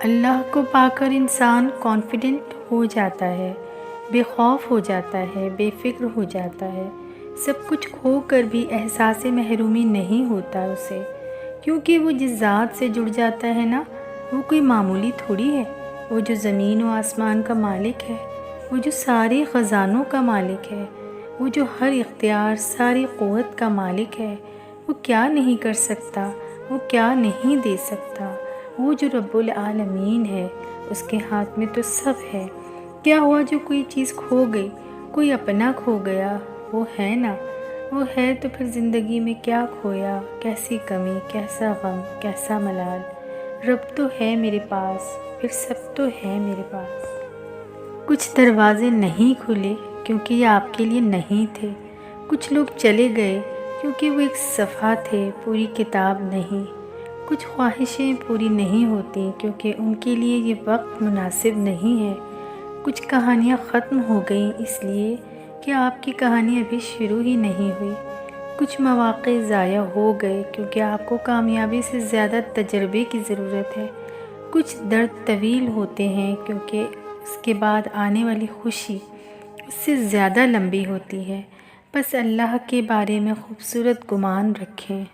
اللہ کو پا کر انسان کانفیڈنٹ ہو جاتا ہے، بے خوف ہو جاتا ہے، بے فکر ہو جاتا ہے۔ سب کچھ کھو کر بھی احساس محرومی نہیں ہوتا اسے، کیونکہ وہ جس ذات سے جڑ جاتا ہے نا، وہ کوئی معمولی تھوڑی ہے۔ وہ جو زمین و آسمان کا مالک ہے، وہ جو سارے خزانوں کا مالک ہے، وہ جو ہر اختیار، ساری قوت کا مالک ہے، وہ کیا نہیں کر سکتا، وہ کیا نہیں دے سکتا۔ وہ جو رب العالمین ہے، اس کے ہاتھ میں تو سب ہے۔ کیا ہوا جو کوئی چیز کھو گئی، کوئی اپنا کھو گیا؟ وہ ہے نا، وہ ہے تو پھر زندگی میں کیا کھویا، کیسی کمی، کیسا غم، کیسا ملال۔ رب تو ہے میرے پاس، پھر سب تو ہے میرے پاس۔ کچھ دروازے نہیں کھلے کیونکہ یہ آپ کے لیے نہیں تھے، کچھ لوگ چلے گئے کیونکہ وہ ایک صفحہ تھے، پوری کتاب نہیں۔ کچھ خواہشیں پوری نہیں ہوتی کیونکہ ان کے لیے یہ وقت مناسب نہیں ہے۔ کچھ کہانیاں ختم ہو گئیں اس لیے کہ آپ کی کہانی ابھی شروع ہی نہیں ہوئی۔ کچھ مواقع ضائع ہو گئے کیونکہ آپ کو کامیابی سے زیادہ تجربے کی ضرورت ہے۔ کچھ درد طویل ہوتے ہیں کیونکہ اس کے بعد آنے والی خوشی اس سے زیادہ لمبی ہوتی ہے۔ بس اللہ کے بارے میں خوبصورت گمان رکھیں۔